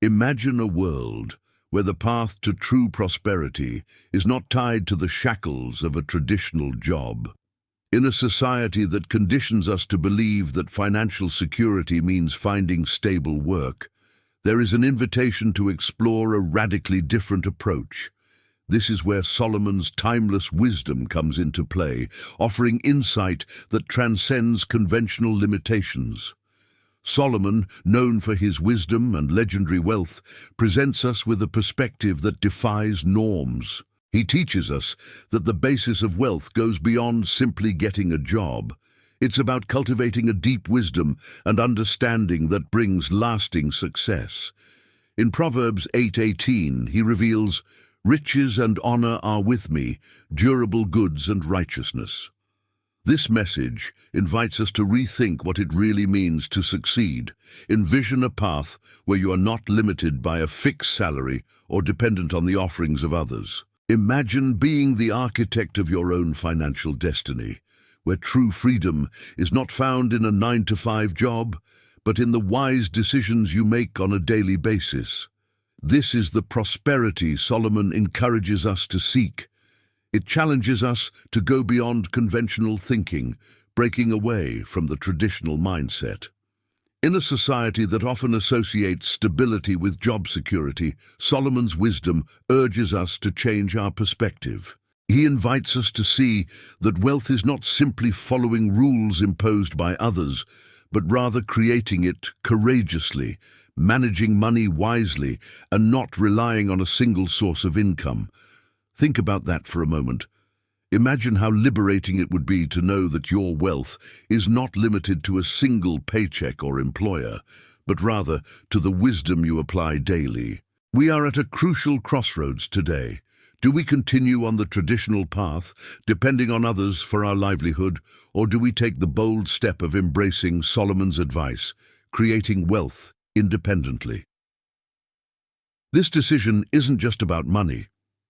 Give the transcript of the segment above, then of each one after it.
Imagine a world where the path to true prosperity is not tied to the shackles of a traditional job. In a society that conditions us to believe that financial security means finding stable work, there is an invitation to explore a radically different approach. This is where Solomon's timeless wisdom comes into play, offering insight that transcends conventional limitations. Solomon, known for his wisdom and legendary wealth, presents us with a perspective that defies norms. He teaches us that the basis of wealth goes beyond simply getting a job. It's about cultivating a deep wisdom and understanding that brings lasting success. In Proverbs 8:18, he reveals, "Riches and honor are with me, durable goods and righteousness." This message invites us to rethink what it really means to succeed. Envision a path where you are not limited by a fixed salary or dependent on the offerings of others. Imagine being the architect of your own financial destiny, where true freedom is not found in a 9-to-5 job, but in the wise decisions you make on a daily basis. This is the prosperity Solomon encourages us to seek. It challenges us to go beyond conventional thinking, breaking away from the traditional mindset. In a society that often associates stability with job security, Solomon's wisdom urges us to change our perspective. He invites us to see that wealth is not simply following rules imposed by others, but rather creating it courageously, managing money wisely, and not relying on a single source of income. Think about that for a moment. Imagine how liberating it would be to know that your wealth is not limited to a single paycheck or employer, but rather to the wisdom you apply daily. We are at a crucial crossroads today. Do we continue on the traditional path, depending on others for our livelihood, or do we take the bold step of embracing Solomon's advice, creating wealth independently? This decision isn't just about money.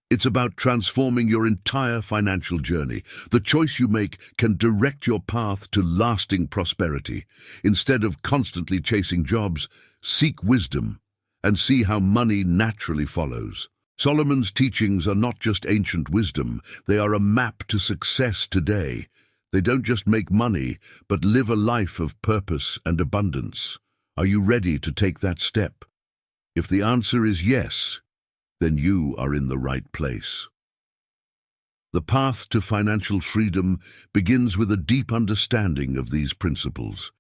It's about transforming your entire financial journey. The choice you make can direct your path to lasting prosperity. Instead of constantly chasing jobs, seek wisdom and see how money naturally follows. Solomon's teachings are not just ancient wisdom, they are a map to success today. They don't just make money, but live a life of purpose and abundance. Are you ready to take that step? If the answer is yes, then you are in the right place. The path to financial freedom begins with a deep understanding of these principles.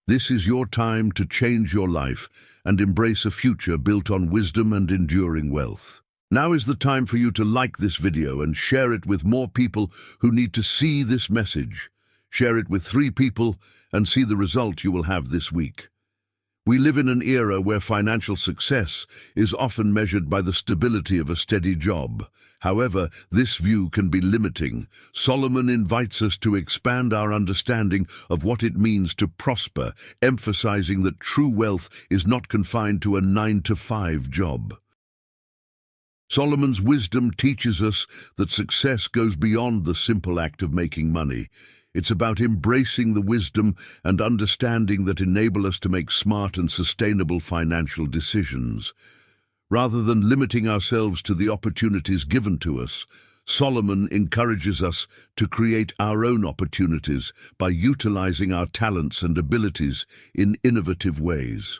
This is your time to change your life and embrace a future built on wisdom and enduring wealth. Now is the time for you to like this video and share it with more people who need to see this message. Share it with 3 people and see the result you will have this week. We live in an era where financial success is often measured by the stability of a steady job. However, this view can be limiting. Solomon invites us to expand our understanding of what it means to prosper, emphasizing that true wealth is not confined to a 9-to-5 job. Solomon's wisdom teaches us that success goes beyond the simple act of making money. It's about embracing the wisdom and understanding that enable us to make smart and sustainable financial decisions. Rather than limiting ourselves to the opportunities given to us, Solomon encourages us to create our own opportunities by utilizing our talents and abilities in innovative ways.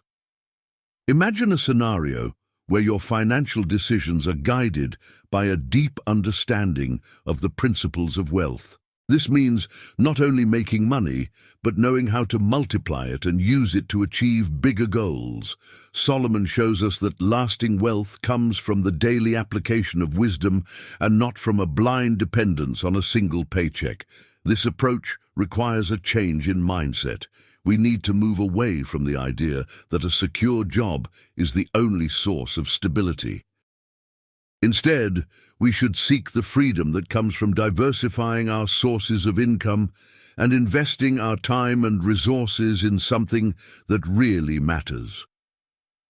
Imagine a scenario where your financial decisions are guided by a deep understanding of the principles of wealth. This means not only making money, but knowing how to multiply it and use it to achieve bigger goals. Solomon shows us that lasting wealth comes from the daily application of wisdom and not from a blind dependence on a single paycheck. This approach requires a change in mindset. We need to move away from the idea that a secure job is the only source of stability. Instead, we should seek the freedom that comes from diversifying our sources of income and investing our time and resources in something that really matters.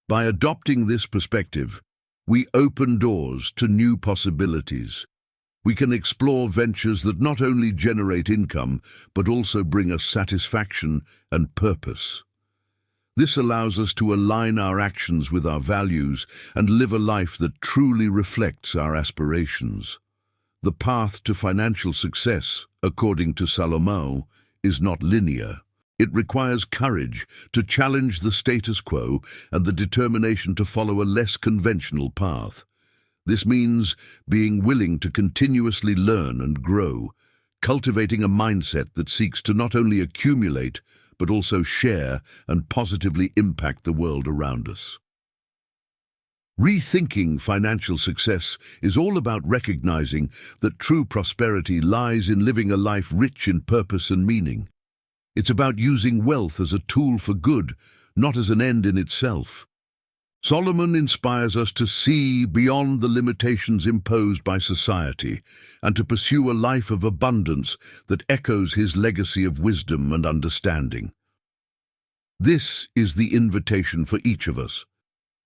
By adopting this perspective, we open doors to new possibilities. We can explore ventures that not only generate income, but also bring us satisfaction and purpose. This allows us to align our actions with our values and live a life that truly reflects our aspirations. The path to financial success, according to Salomon, is not linear. It requires courage to challenge the status quo and the determination to follow a less conventional path. This means being willing to continuously learn and grow, cultivating a mindset that seeks to not only accumulate, but also share and positively impact the world around us. Rethinking financial success is all about recognizing that true prosperity lies in living a life rich in purpose and meaning. It's about using wealth as a tool for good, not as an end in itself. Solomon inspires us to see beyond the limitations imposed by society and to pursue a life of abundance that echoes his legacy of wisdom and understanding. This is the invitation for each of us,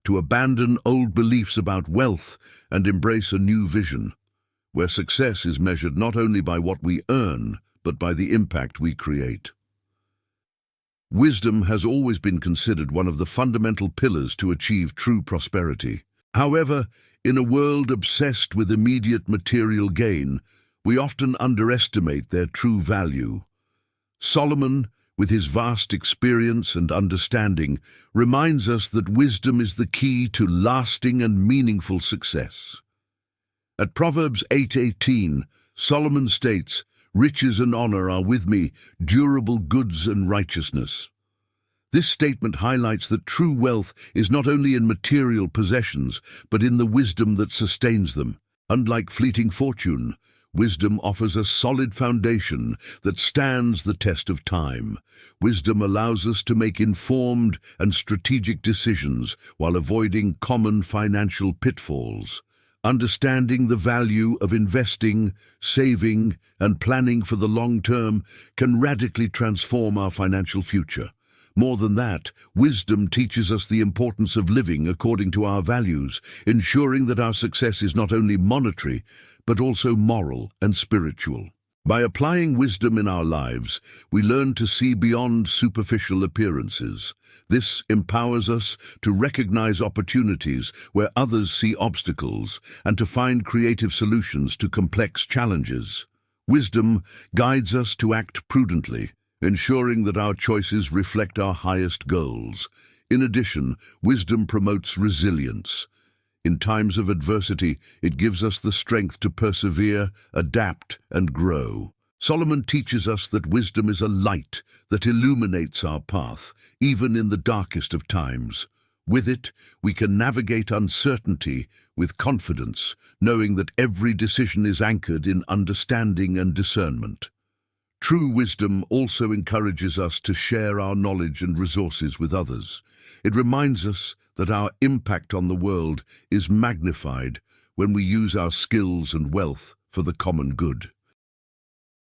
to abandon old beliefs about wealth and embrace a new vision, where success is measured not only by what we earn, but by the impact we create. Wisdom has always been considered one of the fundamental pillars to achieve true prosperity. However, in a world obsessed with immediate material gain, we often underestimate their true value. Solomon, with his vast experience and understanding, reminds us that wisdom is the key to lasting and meaningful success. At Proverbs 8:18, Solomon states, "Riches and honor are with me, durable goods and righteousness." This statement highlights that true wealth is not only in material possessions, but in the wisdom that sustains them. Unlike fleeting fortune, wisdom offers a solid foundation that stands the test of time. Wisdom allows us to make informed and strategic decisions while avoiding common financial pitfalls. Understanding the value of investing, saving, and planning for the long term can radically transform our financial future. More than that, wisdom teaches us the importance of living according to our values, ensuring that our success is not only monetary, but also moral and spiritual. By applying wisdom in our lives, we learn to see beyond superficial appearances. This empowers us to recognize opportunities where others see obstacles and to find creative solutions to complex challenges. Wisdom guides us to act prudently, ensuring that our choices reflect our highest goals. In addition, wisdom promotes resilience. In times of adversity, it gives us the strength to persevere, adapt, and grow. Solomon teaches us that wisdom is a light that illuminates our path, even in the darkest of times. With it, we can navigate uncertainty with confidence, knowing that every decision is anchored in understanding and discernment. True wisdom also encourages us to share our knowledge and resources with others. It reminds us that our impact on the world is magnified when we use our skills and wealth for the common good.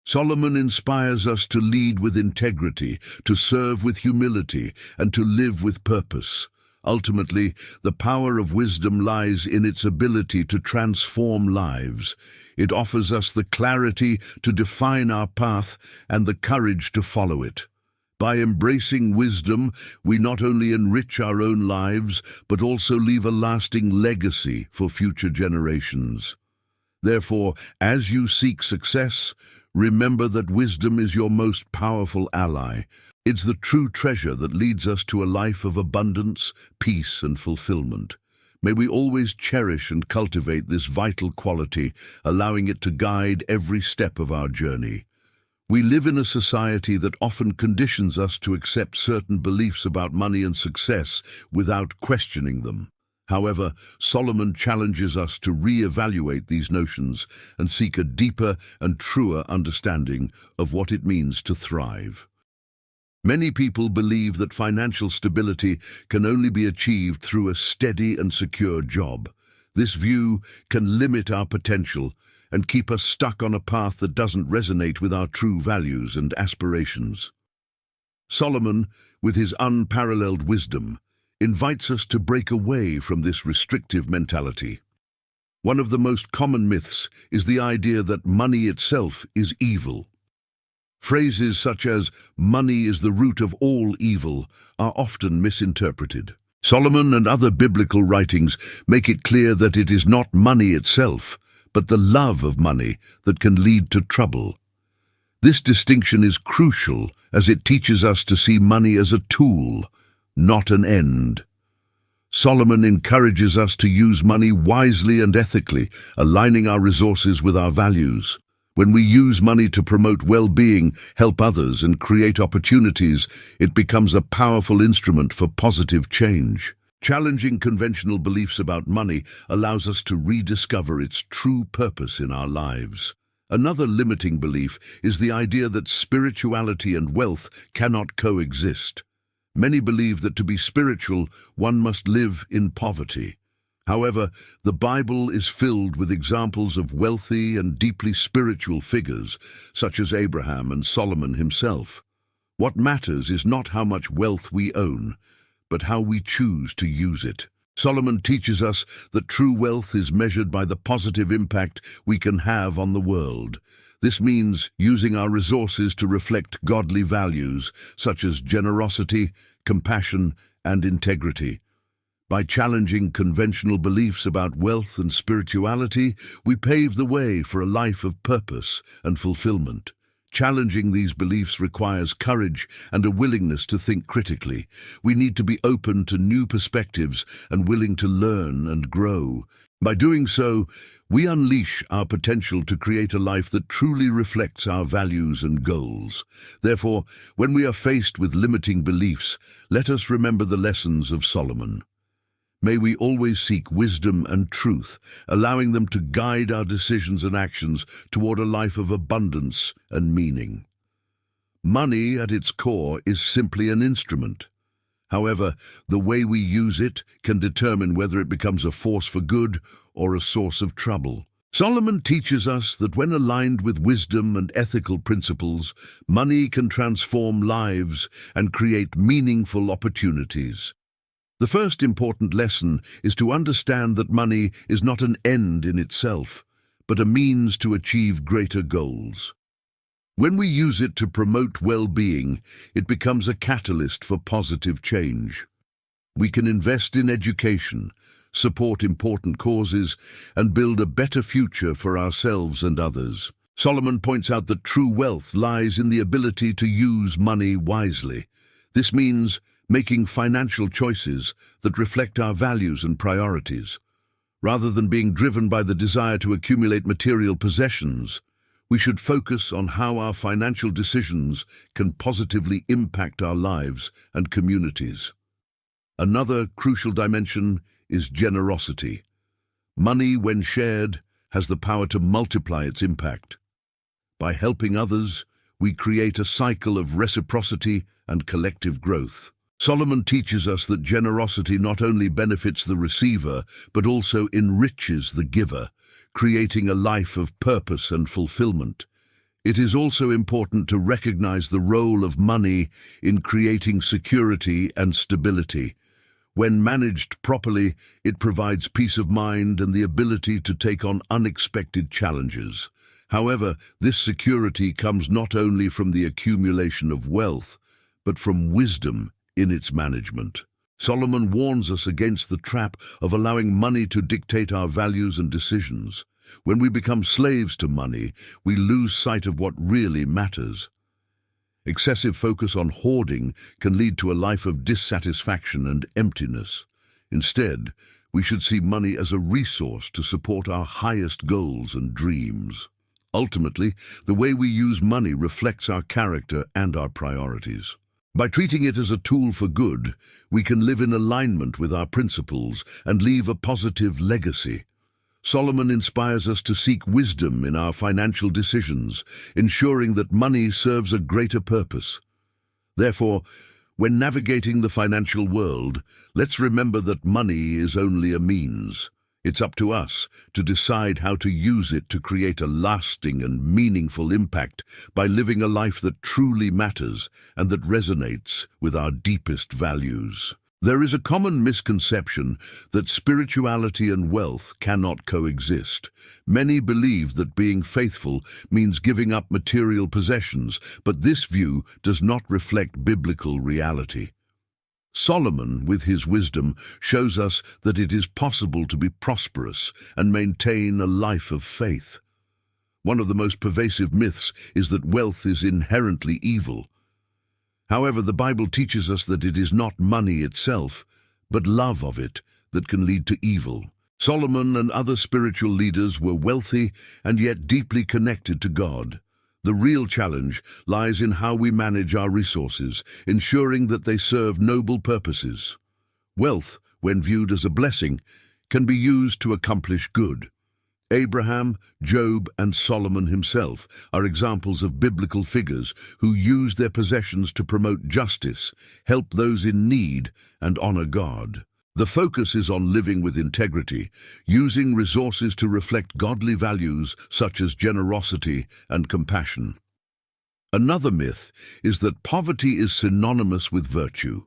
Solomon inspires us to lead with integrity, to serve with humility, and to live with purpose. Ultimately, the power of wisdom lies in its ability to transform lives. It offers us the clarity to define our path and the courage to follow it. By embracing wisdom, we not only enrich our own lives, but also leave a lasting legacy for future generations. Therefore, as you seek success, remember that wisdom is your most powerful ally. It's the true treasure that leads us to a life of abundance, peace, and fulfillment. May we always cherish and cultivate this vital quality, allowing it to guide every step of our journey. We live in a society that often conditions us to accept certain beliefs about money and success without questioning them. However, Solomon challenges us to re-evaluate these notions and seek a deeper and truer understanding of what it means to thrive. Many people believe that financial stability can only be achieved through a steady and secure job. This view can limit our potential and keep us stuck on a path that doesn't resonate with our true values and aspirations. Solomon, with his unparalleled wisdom, invites us to break away from this restrictive mentality. One of the most common myths is the idea that money itself is evil. Phrases such as "money is the root of all evil" are often misinterpreted. Solomon and other biblical writings make it clear that it is not money itself, but the love of money that can lead to trouble. This distinction is crucial as it teaches us to see money as a tool, not an end. Solomon encourages us to use money wisely and ethically, aligning our resources with our values. When we use money to promote well-being, help others, and create opportunities, it becomes a powerful instrument for positive change. Challenging conventional beliefs about money allows us to rediscover its true purpose in our lives. Another limiting belief is the idea that spirituality and wealth cannot coexist. Many believe that to be spiritual, one must live in poverty. However, the Bible is filled with examples of wealthy and deeply spiritual figures, such as Abraham and Solomon himself. What matters is not how much wealth we own, but how we choose to use it. Solomon teaches us that true wealth is measured by the positive impact we can have on the world. This means using our resources to reflect godly values, such as generosity, compassion, and integrity. By challenging conventional beliefs about wealth and spirituality, we pave the way for a life of purpose and fulfillment. Challenging these beliefs requires courage and a willingness to think critically. We need to be open to new perspectives and willing to learn and grow. By doing so, we unleash our potential to create a life that truly reflects our values and goals. Therefore, when we are faced with limiting beliefs, let us remember the lessons of Solomon. May we always seek wisdom and truth, allowing them to guide our decisions and actions toward a life of abundance and meaning. Money, at its core, is simply an instrument. However, the way we use it can determine whether it becomes a force for good or a source of trouble. Solomon teaches us that when aligned with wisdom and ethical principles, money can transform lives and create meaningful opportunities. The first important lesson is to understand that money is not an end in itself, but a means to achieve greater goals. When we use it to promote well-being, it becomes a catalyst for positive change. We can invest in education, support important causes, and build a better future for ourselves and others. Solomon points out that true wealth lies in the ability to use money wisely. This means making financial choices that reflect our values and priorities. Rather than being driven by the desire to accumulate material possessions, we should focus on how our financial decisions can positively impact our lives and communities. Another crucial dimension is generosity. Money, when shared, has the power to multiply its impact. By helping others, we create a cycle of reciprocity and collective growth. Solomon teaches us that generosity not only benefits the receiver, but also enriches the giver, creating a life of purpose and fulfillment. It is also important to recognize the role of money in creating security and stability. When managed properly, it provides peace of mind and the ability to take on unexpected challenges. However, this security comes not only from the accumulation of wealth, but from wisdom in its management. Solomon warns us against the trap of allowing money to dictate our values and decisions. When we become slaves to money, we lose sight of what really matters. Excessive focus on hoarding can lead to a life of dissatisfaction and emptiness. Instead, we should see money as a resource to support our highest goals and dreams. Ultimately, the way we use money reflects our character and our priorities. By treating it as a tool for good, we can live in alignment with our principles and leave a positive legacy. Solomon inspires us to seek wisdom in our financial decisions, ensuring that money serves a greater purpose. Therefore, when navigating the financial world, let's remember that money is only a means. It's up to us to decide how to use it to create a lasting and meaningful impact by living a life that truly matters and that resonates with our deepest values. There is a common misconception that spirituality and wealth cannot coexist. Many believe that being faithful means giving up material possessions, but this view does not reflect biblical reality. Solomon, with his wisdom, shows us that it is possible to be prosperous and maintain a life of faith. One of the most pervasive myths is that wealth is inherently evil. However, the Bible teaches us that it is not money itself, but love of it, that can lead to evil. Solomon and other spiritual leaders were wealthy and yet deeply connected to God. The real challenge lies in how we manage our resources, ensuring that they serve noble purposes. Wealth, when viewed as a blessing, can be used to accomplish good. Abraham, Job, and Solomon himself are examples of biblical figures who used their possessions to promote justice, help those in need, and honor God. The focus is on living with integrity, using resources to reflect godly values such as generosity and compassion. Another myth is that poverty is synonymous with virtue.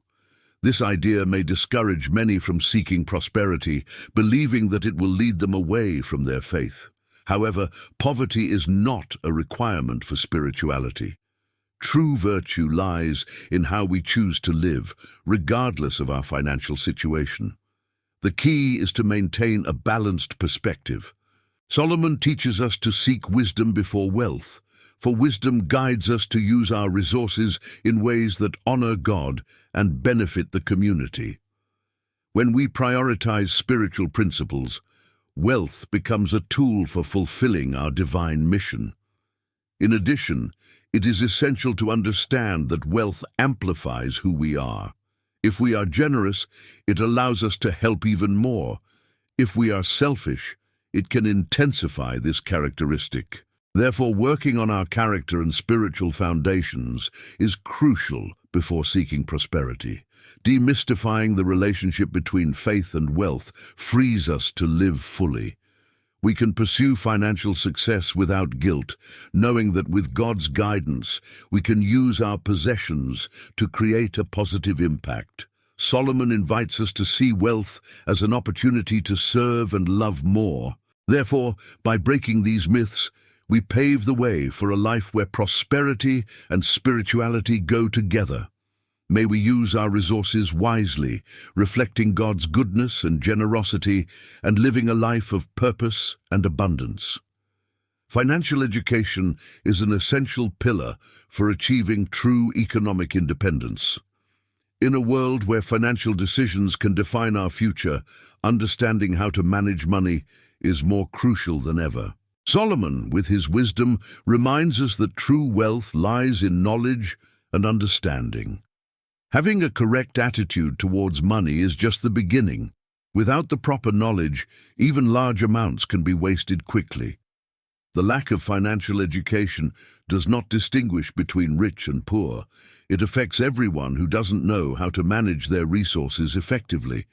This idea may discourage many from seeking prosperity, believing that it will lead them away from their faith. However, poverty is not a requirement for spirituality. True virtue lies in how we choose to live, regardless of our financial situation. The key is to maintain a balanced perspective. Solomon teaches us to seek wisdom before wealth, for wisdom guides us to use our resources in ways that honor God and benefit the community. When we prioritize spiritual principles, wealth becomes a tool for fulfilling our divine mission. In addition, it is essential to understand that wealth amplifies who we are. If we are generous, it allows us to help even more. If we are selfish, it can intensify this characteristic. Therefore, working on our character and spiritual foundations is crucial before seeking prosperity. Demystifying the relationship between faith and wealth frees us to live fully. We can pursue financial success without guilt, knowing that with God's guidance, we can use our possessions to create a positive impact. Solomon invites us to see wealth as an opportunity to serve and love more. Therefore, by breaking these myths, we pave the way for a life where prosperity and spirituality go together. May we use our resources wisely, reflecting God's goodness and generosity, and living a life of purpose and abundance. Financial education is an essential pillar for achieving true economic independence. In a world where financial decisions can define our future, understanding how to manage money is more crucial than ever. Solomon, with his wisdom, reminds us that true wealth lies in knowledge and understanding. Having a correct attitude towards money is just the beginning. Without the proper knowledge, even large amounts can be wasted quickly. The lack of financial education does not distinguish between rich and poor. It affects everyone who doesn't know how to manage their resources effectively.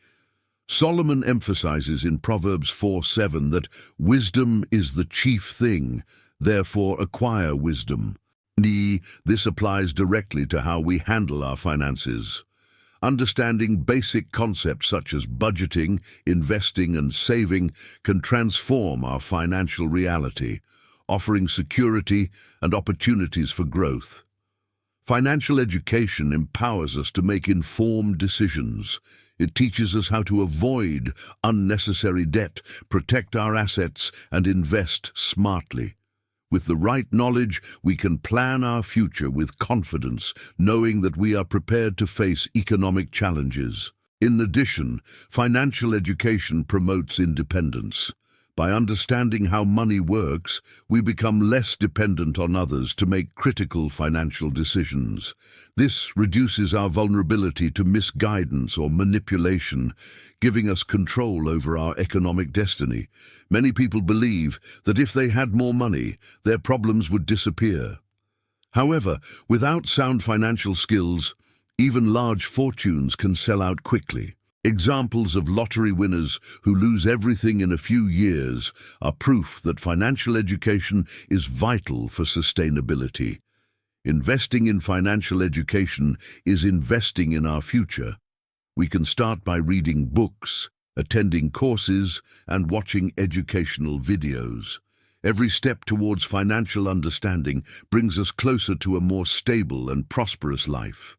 Solomon emphasizes in Proverbs 4:7 that wisdom is the chief thing, therefore acquire wisdom. This applies directly to how we handle our finances. Understanding basic concepts such as budgeting, investing, and saving can transform our financial reality, offering security and opportunities for growth. Financial education empowers us to make informed decisions. It teaches us how to avoid unnecessary debt, protect our assets, and invest smartly. With the right knowledge, we can plan our future with confidence, knowing that we are prepared to face economic challenges. In addition, financial education promotes independence. By understanding how money works, we become less dependent on others to make critical financial decisions. This reduces our vulnerability to misguidance or manipulation, giving us control over our economic destiny. Many people believe that if they had more money, their problems would disappear. However, without sound financial skills, even large fortunes can sell out quickly. Examples of lottery winners who lose everything in a few years are proof that financial education is vital for sustainability. Investing in financial education is investing in our future. We can start by reading books, attending courses, and watching educational videos. Every step towards financial understanding brings us closer to a more stable and prosperous life.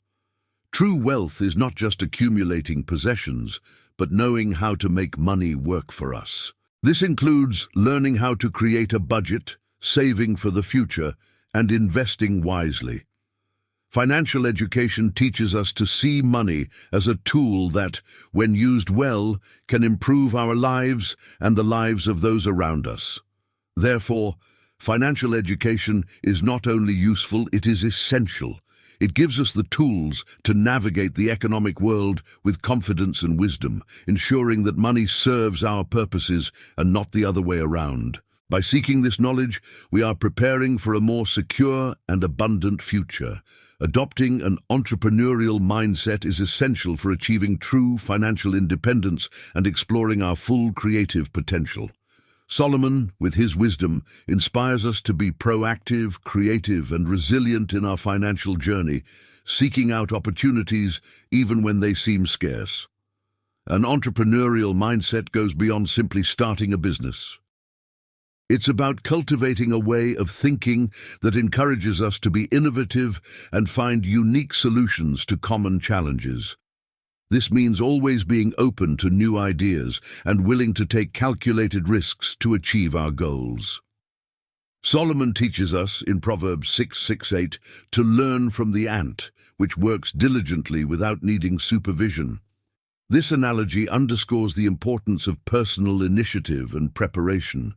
True wealth is not just accumulating possessions, but knowing how to make money work for us. This includes learning how to create a budget, saving for the future, and investing wisely. Financial education teaches us to see money as a tool that, when used well, can improve our lives and the lives of those around us. Therefore, financial education is not only useful, it is essential. It gives us the tools to navigate the economic world with confidence and wisdom, ensuring that money serves our purposes and not the other way around. By seeking this knowledge, we are preparing for a more secure and abundant future. Adopting an entrepreneurial mindset is essential for achieving true financial independence and exploring our full creative potential. Solomon, with his wisdom, inspires us to be proactive, creative, and resilient in our financial journey, seeking out opportunities even when they seem scarce. An entrepreneurial mindset goes beyond simply starting a business. It's about cultivating a way of thinking that encourages us to be innovative and find unique solutions to common challenges. This means always being open to new ideas and willing to take calculated risks to achieve our goals. Solomon teaches us in Proverbs 6:8 to learn from the ant, which works diligently without needing supervision. This analogy underscores the importance of personal initiative and preparation.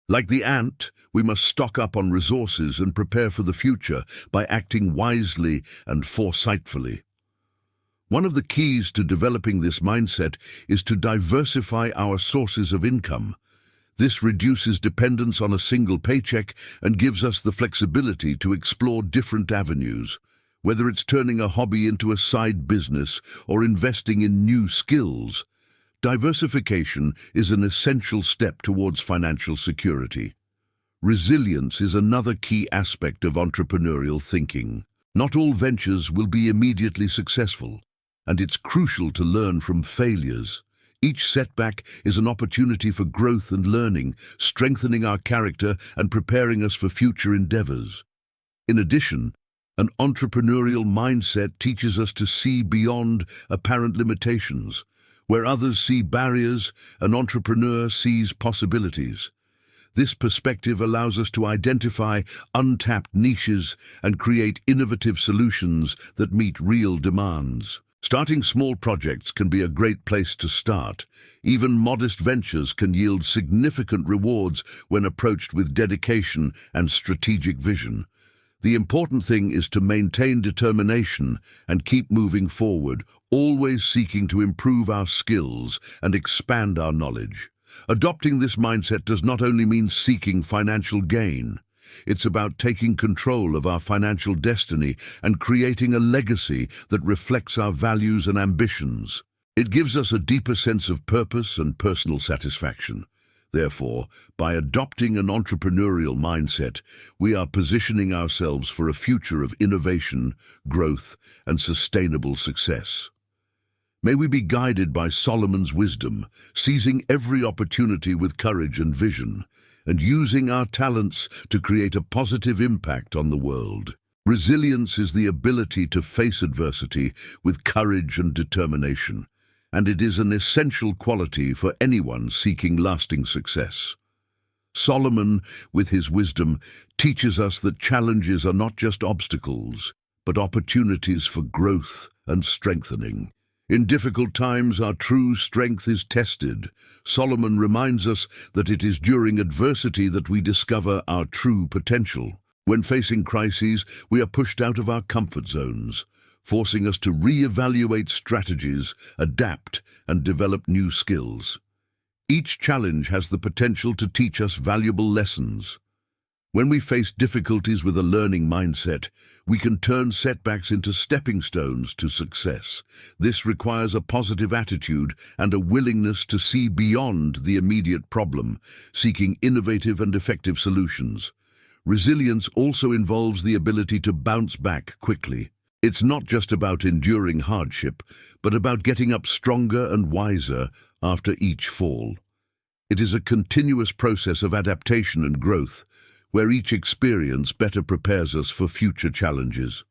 Like the ant, we must stock up on resources and prepare for the future by acting wisely and foresightfully. One of the keys to developing this mindset is to diversify our sources of income. This reduces dependence on a single paycheck and gives us the flexibility to explore different avenues. Whether it's turning a hobby into a side business or investing in new skills, diversification is an essential step towards financial security. Resilience is another key aspect of entrepreneurial thinking. Not all ventures will be immediately successful, and it's crucial to learn from failures. Each setback is an opportunity for growth and learning, strengthening our character and preparing us for future endeavors. In addition, an entrepreneurial mindset teaches us to see beyond apparent limitations. Where others see barriers, an entrepreneur sees possibilities. This perspective allows us to identify untapped niches and create innovative solutions that meet real demands. Starting small projects can be a great place to start. Even modest ventures can yield significant rewards when approached with dedication and strategic vision. The important thing is to maintain determination and keep moving forward, always seeking to improve our skills and expand our knowledge. Adopting this mindset does not only mean seeking financial gain. It's about taking control of our financial destiny and creating a legacy that reflects our values and ambitions. It gives us a deeper sense of purpose and personal satisfaction. Therefore, by adopting an entrepreneurial mindset, we are positioning ourselves for a future of innovation, growth, and sustainable success. May we be guided by Solomon's wisdom, seizing every opportunity with courage and vision, and using our talents to create a positive impact on the world. Resilience is the ability to face adversity with courage and determination, and it is an essential quality for anyone seeking lasting success. Solomon, with his wisdom, teaches us that challenges are not just obstacles, but opportunities for growth and strengthening. In difficult times, our true strength is tested. Solomon reminds us that it is during adversity that we discover our true potential. When facing crises, we are pushed out of our comfort zones, forcing us to re-evaluate strategies, adapt, and develop new skills. Each challenge has the potential to teach us valuable lessons. When we face difficulties with a learning mindset, we can turn setbacks into stepping stones to success. This requires a positive attitude and a willingness to see beyond the immediate problem, seeking innovative and effective solutions. Resilience also involves the ability to bounce back quickly. It's not just about enduring hardship, but about getting up stronger and wiser after each fall. It is a continuous process of adaptation and growth, where each experience better prepares us for future challenges.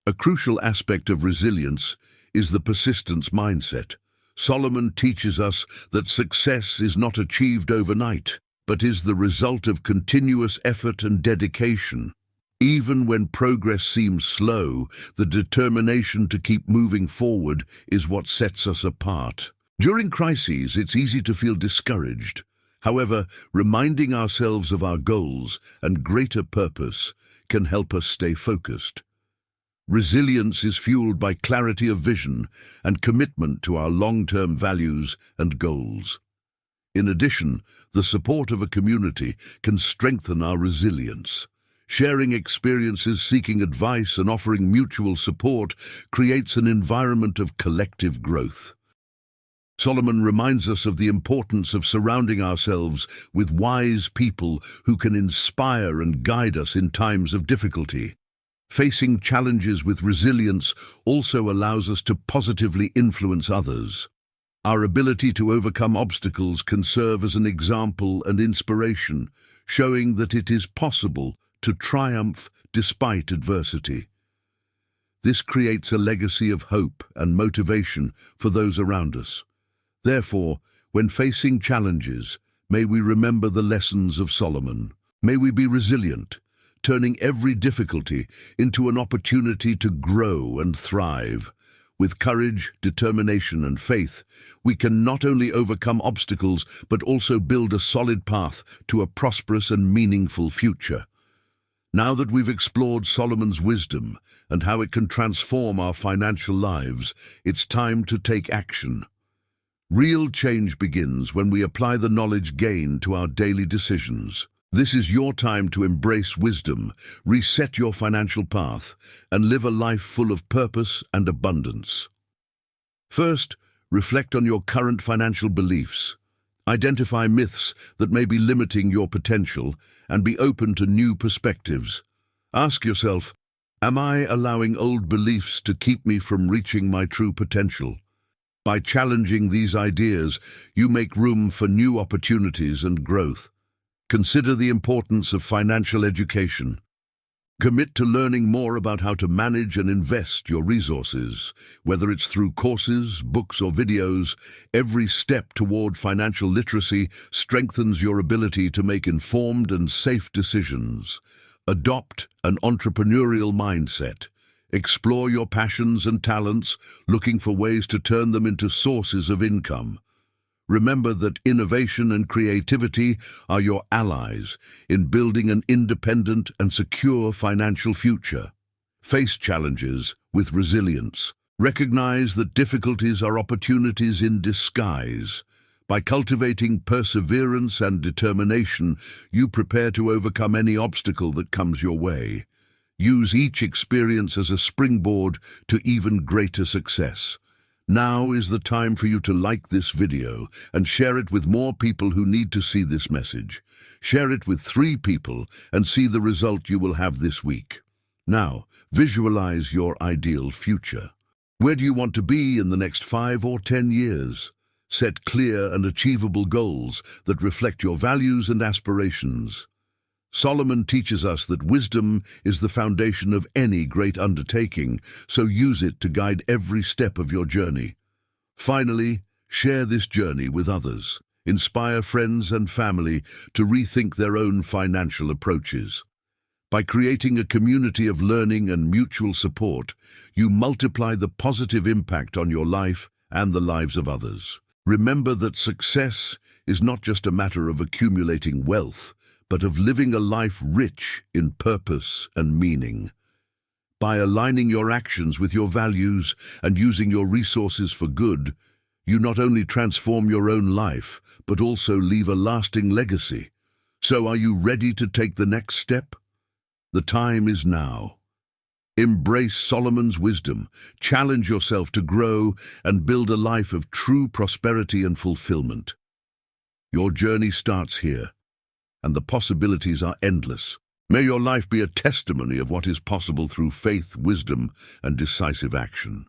A crucial aspect of resilience is the persistence mindset. Solomon teaches us that success is not achieved overnight, but is the result of continuous effort and dedication. Even when progress seems slow, the determination to keep moving forward is what sets us apart. During crises, it's easy to feel discouraged. However, reminding ourselves of our goals and greater purpose can help us stay focused. Resilience is fueled by clarity of vision and commitment to our long-term values and goals. In addition, the support of a community can strengthen our resilience. Sharing experiences, seeking advice, and offering mutual support creates an environment of collective growth. Solomon reminds us of the importance of surrounding ourselves with wise people who can inspire and guide us in times of difficulty. Facing challenges with resilience also allows us to positively influence others. Our ability to overcome obstacles can serve as an example and inspiration, showing that it is possible to triumph despite adversity. This creates a legacy of hope and motivation for those around us. Therefore, when facing challenges, may we remember the lessons of Solomon. May we be resilient, turning every difficulty into an opportunity to grow and thrive. With courage, determination, and faith, we can not only overcome obstacles, but also build a solid path to a prosperous and meaningful future. Now that we've explored Solomon's wisdom and how it can transform our financial lives, it's time to take action. Real change begins when we apply the knowledge gained to our daily decisions. This is your time to embrace wisdom, reset your financial path, and live a life full of purpose and abundance. First, reflect on your current financial beliefs. Identify myths that may be limiting your potential and be open to new perspectives. Ask yourself, am I allowing old beliefs to keep me from reaching my true potential? By challenging these ideas, you make room for new opportunities and growth. Consider the importance of financial education. Commit to learning more about how to manage and invest your resources. Whether it's through courses, books, or videos, every step toward financial literacy strengthens your ability to make informed and safe decisions. Adopt an entrepreneurial mindset. Explore your passions and talents, looking for ways to turn them into sources of income. Remember that innovation and creativity are your allies in building an independent and secure financial future. Face challenges with resilience. Recognize that difficulties are opportunities in disguise. By cultivating perseverance and determination, you prepare to overcome any obstacle that comes your way. Use each experience as a springboard to even greater success. Now is the time for you to like this video and share it with more people who need to see this message. Share it with 3 people and see the result you will have this week. Now, visualize your ideal future. Where do you want to be in the next 5 or 10 years? Set clear and achievable goals that reflect your values and aspirations. Solomon teaches us that wisdom is the foundation of any great undertaking, so use it to guide every step of your journey. Finally, share this journey with others. Inspire friends and family to rethink their own financial approaches. By creating a community of learning and mutual support, you multiply the positive impact on your life and the lives of others. Remember that success is not just a matter of accumulating wealth, but of living a life rich in purpose and meaning. By aligning your actions with your values and using your resources for good, you not only transform your own life, but also leave a lasting legacy. So are you ready to take the next step? The time is now. Embrace Solomon's wisdom, challenge yourself to grow, and build a life of true prosperity and fulfillment. Your journey starts here, and the possibilities are endless. May your life be a testimony of what is possible through faith, wisdom, and decisive action.